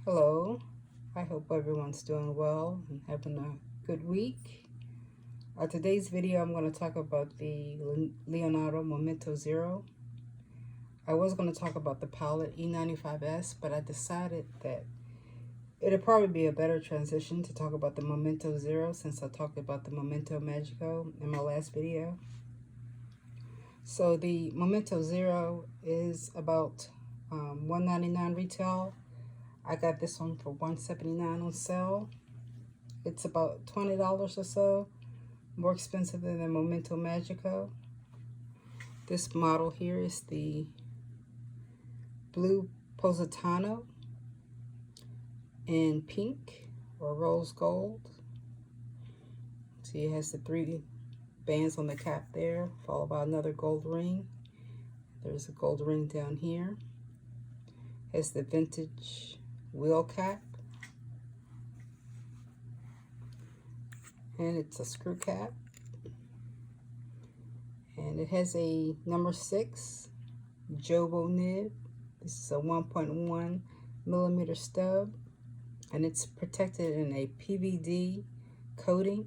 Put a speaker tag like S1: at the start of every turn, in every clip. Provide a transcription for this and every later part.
S1: Hello, I hope everyone's doing well and having a good week. Today's video I'm going to talk about the Leonardo Momento Zero. I was going to talk about the palette E95S, but I decided that it'd probably be a better transition to talk about the Momento Zero since I talked about the Momento Magico in my last video. So the Momento Zero is about $1.99 retail. I got this one for $1.79 on sale. It's about $20 or so more expensive than the Momento Magico. This model here is the blue Positano in pink or rose gold. See, it has the 3 bands on the cap there, followed by another gold ring. There's a gold ring down here. It has the vintage wheel cap. And it's a screw cap. And it has a number 6 Jobo nib. This is a 1.1 millimeter stub. And it's protected in a PVD coating.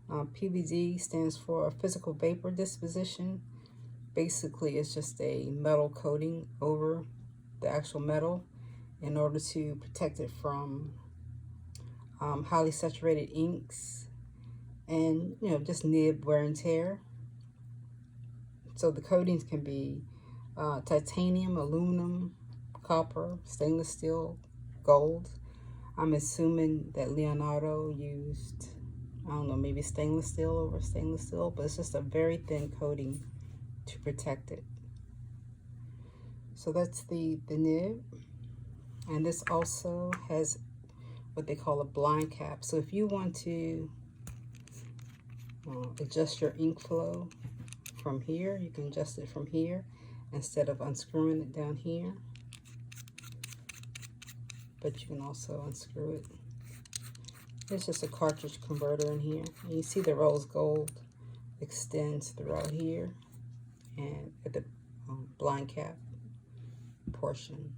S1: PVD stands for physical vapor disposition. Basically, it's just a metal coating over the actual metal in order to protect it from highly saturated inks and just nib wear and tear. So the coatings can be titanium, aluminum, copper, stainless steel, gold. I'm assuming that Leonardo used, I don't know, maybe stainless steel over stainless steel, but it's just a very thin coating to protect it. So that's the nib. And this also has what they call a blind cap. So if you want to adjust your ink flow from here, you can adjust it from here instead of unscrewing it down here. But you can also unscrew it. There's just a cartridge converter in here. And you see the rose gold extends throughout here and at the blind cap portion.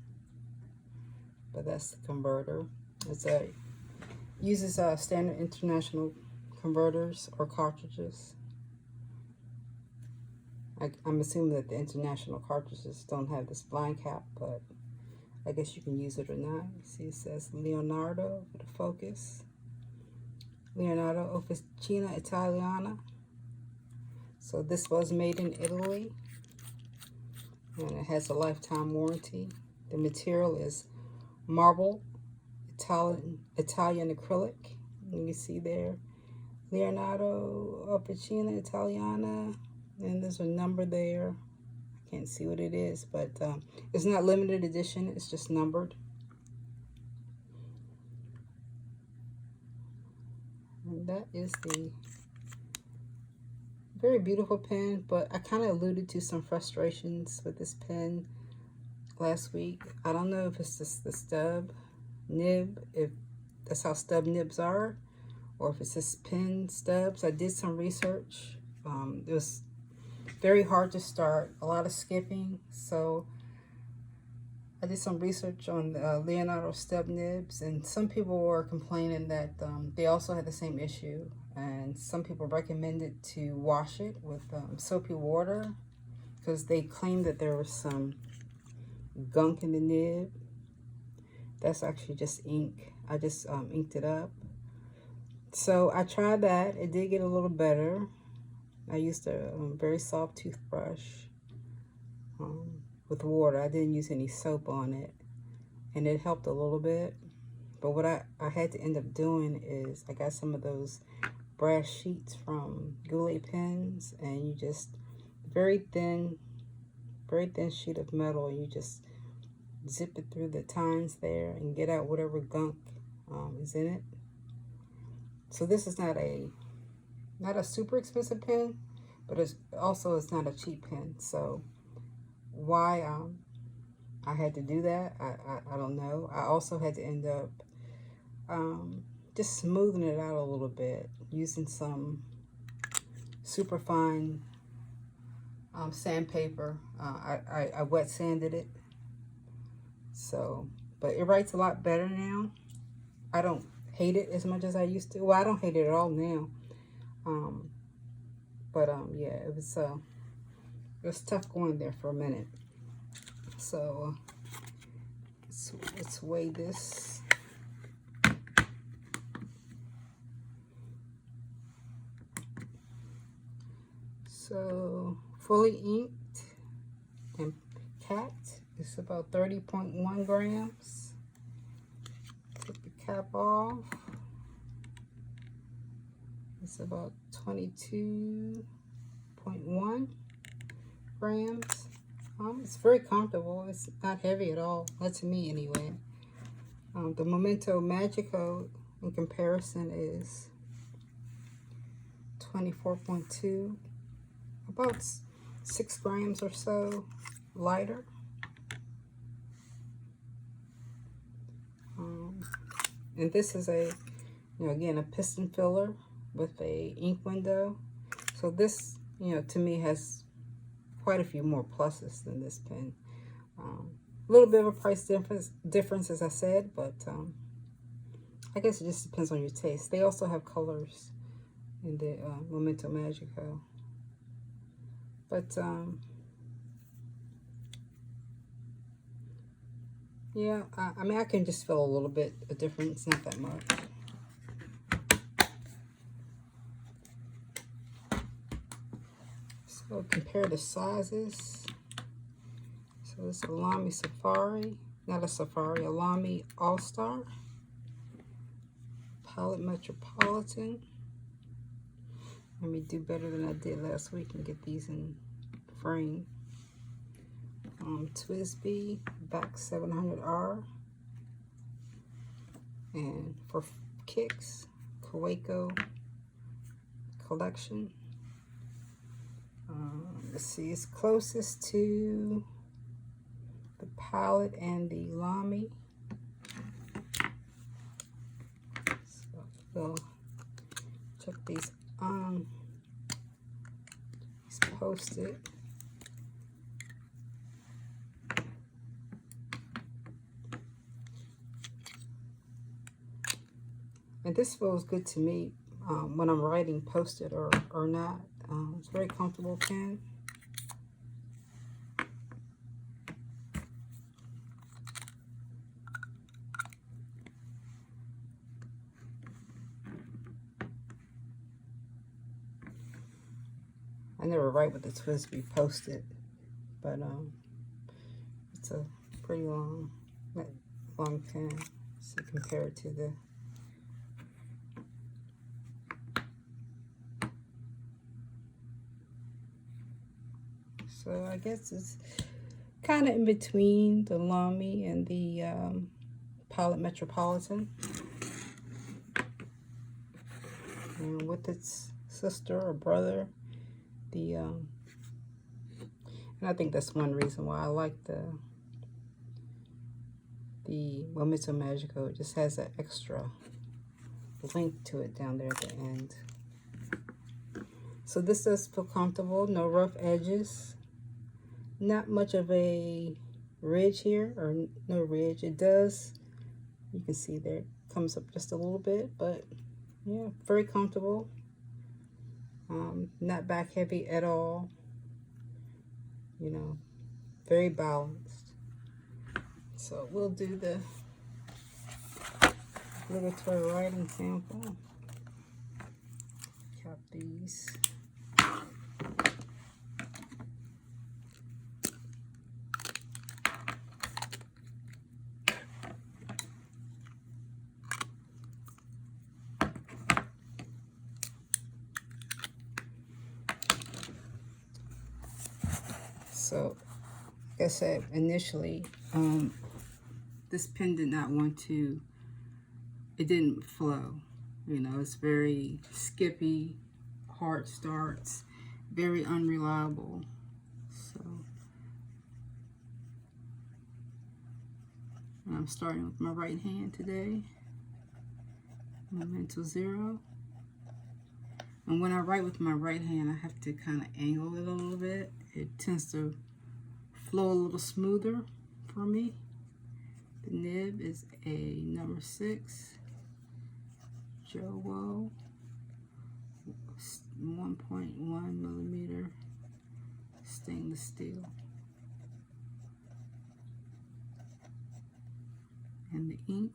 S1: But that's the converter. Uses standard international converters or cartridges. I'm assuming that the international cartridges don't have this blind cap, but I guess you can use it or not. See, it says Leonardo with a focus. Leonardo Officina Italiana. So this was made in Italy, and it has a lifetime warranty. The material is marble Italian acrylic. You see there, Leonardo Officina Italiana, and there's a number there. I can't see what it is, but it's not limited edition. It's just numbered. And that is the very beautiful pen, but I kind of alluded to some frustrations with this pen last week. I don't know if it's just the stub nib, if that's how stub nibs are, or if it's just pen stubs. I did some research. It was very hard to start, a lot of skipping, so I did some research on Leonardo stub nibs, and some people were complaining that they also had the same issue, and some people recommended to wash it with soapy water because they claimed that there was some gunk in the nib. That's actually just ink. I just inked it up. So I tried that. It did get a little better. I used a very soft toothbrush with water. I didn't use any soap on it, and it helped a little bit. But what I had to end up doing is I got some of those brass sheets from Goulet pens, and you just very thin sheet of metal. You just zip it through the tines there and get out whatever gunk is in it. So this is not a super expensive pen, but it's not a cheap pen. So why I had to do that, I don't know. I also had to end up just smoothing it out a little bit using some super fine sandpaper. I wet sanded it. So but it writes a lot better now. I don't hate it as much as I used to. Well, I don't hate it at all now. Yeah, it was tough going there for a minute. So let's weigh this. So fully inked and capped, it's about 30.1 grams. Take the cap off. It's about 22.1 grams. It's very comfortable. It's not heavy at all. Not to me anyway. The Momento Magico in comparison is 24.2, about 6 grams or so lighter. And this is a, again, a piston filler with a ink window. So this, to me has quite a few more pluses than this pen. A little bit of a price difference, as I said, but I guess it just depends on your taste. They also have colors in the Momento Magico. But yeah, I mean, I can just feel a little bit of difference, not that much. So compare the sizes. So this is a Lamy Safari, not a Safari, a Lamy All-Star, Palette Metropolitan. Let me do better than I did last week and get these in frame. Twisby Back 700R, and for kicks, Kaweco Collection. Let's see, it's closest to the palette and the Lamy. So we'll check these on. These posted. And this feels good to me when I'm writing, posted or not. It's a very comfortable pen. I never write with the Twisby posted, but it's a pretty long pen. So compare it to the So I guess it's kind of in between the Lamy and the Palette Metropolitan. And with its sister or brother, and I think that's one reason why I like the Momento Magico. It just has an extra length to it down there at the end. So this does feel comfortable, no rough edges. Not much of a ridge here, or no ridge. It does, you can see there, it comes up just a little bit, but yeah, very comfortable. Not back heavy at all. Very balanced. So we'll do the obligatory writing sample. Cap these. So, like I said initially, this pen did not want to, it didn't flow. It's very skippy, hard starts, very unreliable. So, I'm starting with my right hand today, Momento 0. And when I write with my right hand, I have to kind of angle it a little bit. It tends to flow a little smoother for me The nib is a number 6 Jowo 1.1 millimeter stainless steel. And the ink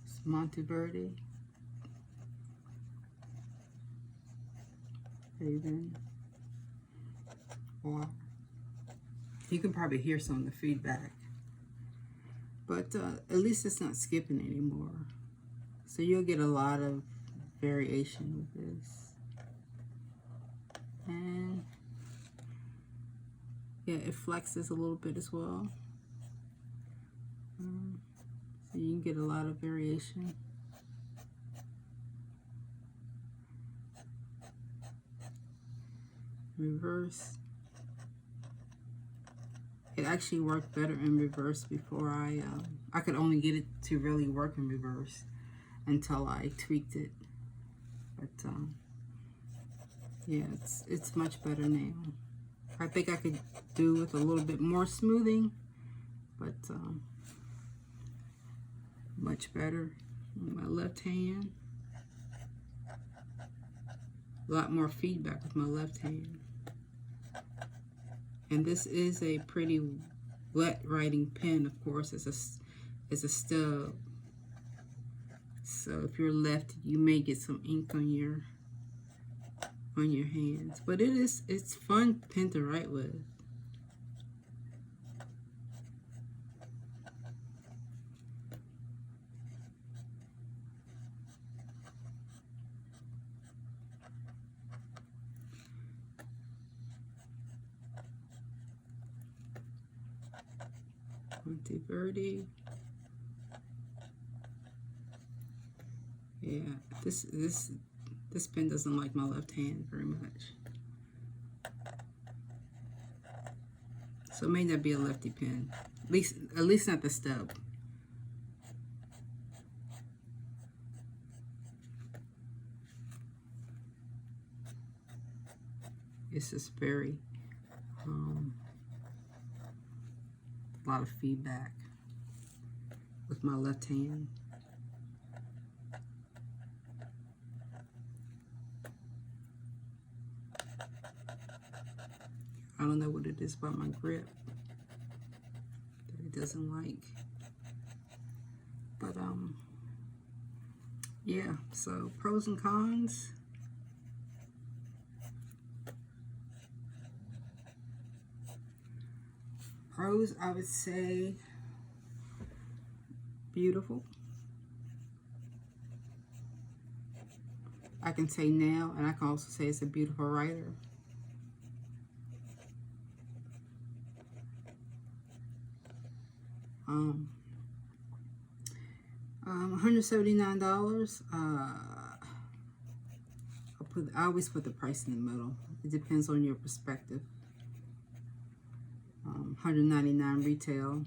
S1: is Monteverde Raven Water. You can probably hear some of the feedback, but at least it's not skipping anymore. So you'll get a lot of variation with this. And yeah, it flexes a little bit as well. So you can get a lot of variation. Reverse. It actually worked better in reverse before I could only get it to really work in reverse until I tweaked it. But yeah, it's much better now. I think I could do with a little bit more smoothing, but much better on my left hand. A lot more feedback with my left hand. And this is a pretty wet writing pen, of course. It's a stub. So if you're lefty, you may get some ink on your hands. But it's fun pen to write with. Monteverde. Yeah, this pen doesn't like my left hand very much. So it may not be a lefty pen. At least not the stub. It's just very a lot of feedback with my left hand. I don't know what it is about my grip that it doesn't like. But yeah, so pros and cons. Pros, I would say beautiful. I can say now, and I can also say it's a beautiful writer. $179. I always put the price in the middle. It depends on your perspective. $199 retail.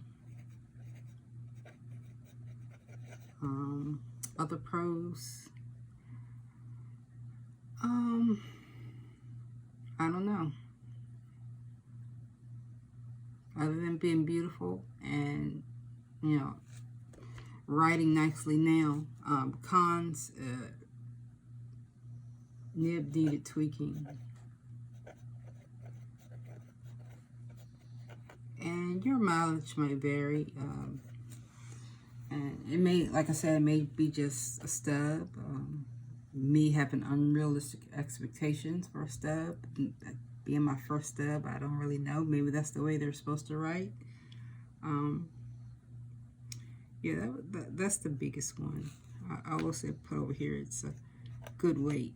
S1: Other pros. I don't know. Other than being beautiful and, you know, writing nicely now. Cons, nib needed tweaking. And your mileage may vary. And it may, like I said, it may be just a stub. Me having unrealistic expectations for a stub. Being my first stub, I don't really know. Maybe that's the way they're supposed to write. Yeah, that's the biggest one. I will say put over here, it's a good weight.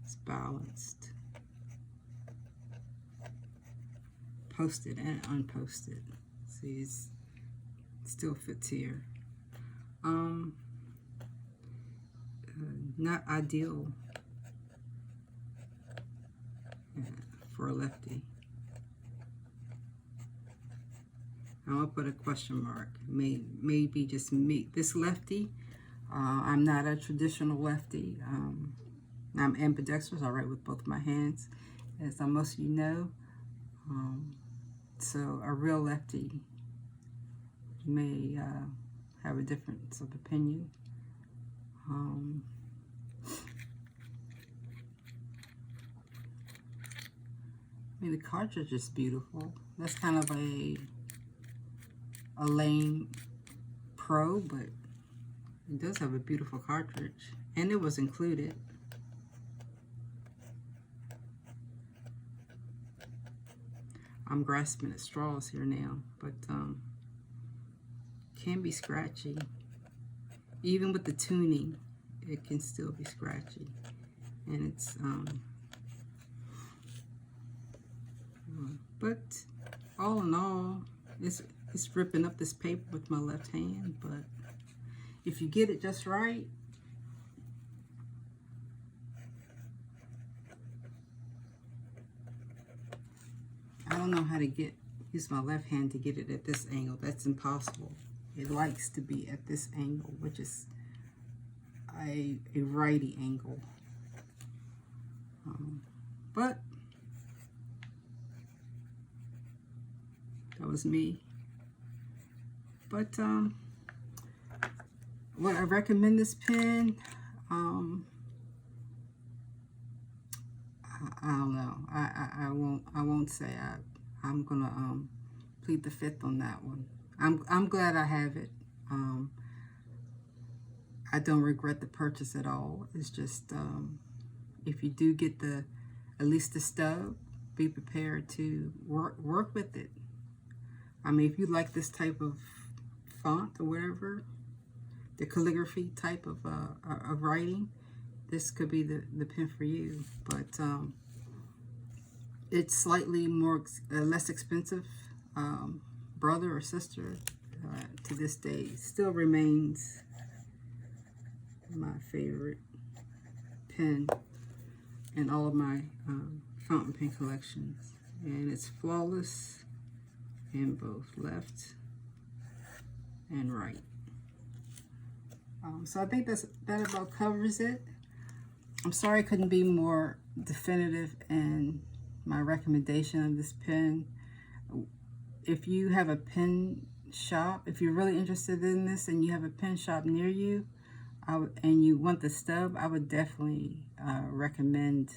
S1: It's balanced. Posted and unposted. See, it still fits here. Not ideal for a lefty. I'm gonna put a question mark. Maybe just me, this lefty. I'm not a traditional lefty. I'm ambidextrous. I write with both my hands, as most of you know. So a real lefty may have a difference of opinion. I mean, the cartridge is beautiful. That's kind of a lame pro, but it does have a beautiful cartridge, and it was included. I'm grasping at straws here now, but can be scratchy. Even with the tuning, it can still be scratchy, and it's but all in all, it's ripping up this paper with my left hand. But if you get it just right, I don't know how to use my left hand to get it at this angle. That's impossible. It likes to be at this angle, which is a righty angle. But that was me. But would I recommend this pen? I don't know. I won't say I'm gonna plead the fifth on that one. I'm glad I have it. I don't regret the purchase at all. It's just if you do get at least the stub, be prepared to work with it. I mean, if you like this type of font or whatever, the calligraphy type of writing, this could be the pen for you. But it's slightly less expensive. Brother or sister to this day still remains my favorite pen in all of my fountain pen collections, and it's flawless in both left and right. So I think that about covers it. I'm sorry I couldn't be more definitive in my recommendation of this pen. If you have a pen shop, if you're really interested in this and you have a pen shop near you, and you want the stub, I would definitely recommend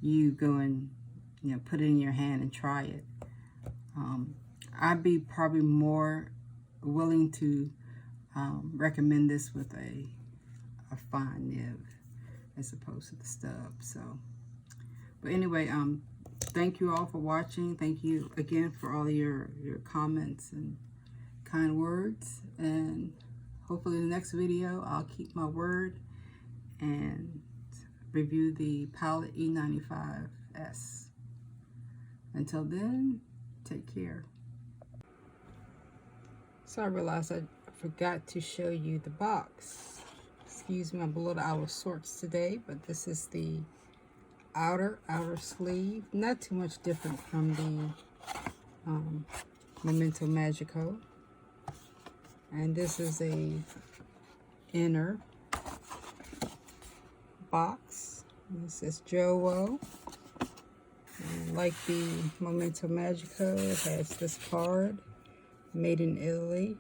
S1: you go and put it in your hand and try it. I'd be probably more willing to recommend this with a fine nib as opposed to the stub. So, but anyway, thank you all for watching. Thank you again for all your comments and kind words, and hopefully in the next video I'll keep my word and review the Pilot E95S. Until then, take care. So I realized I forgot to show you the box. Excuse me, I'm a little out of sorts today, but this is the outer sleeve. Not too much different from the Momento Magico. And this is a inner box. This says Jowo. And like the Momento Magico, it has this card, made in Italy.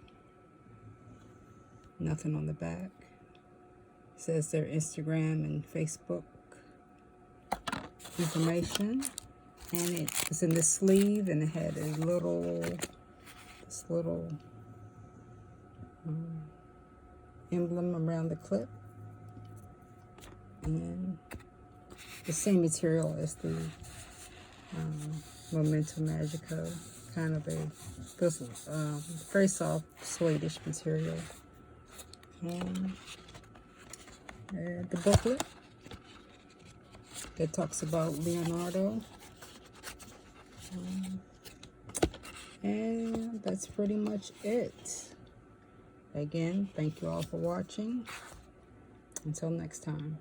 S1: Nothing on the back. It says their Instagram and Facebook information. And it was in the sleeve, and it had a this little emblem around the clip, and the same material as the Momento Magico, kind of very soft suede-ish material. And the booklet that talks about Leonardo, and that's pretty much it. Again, thank you all for watching. Until next time.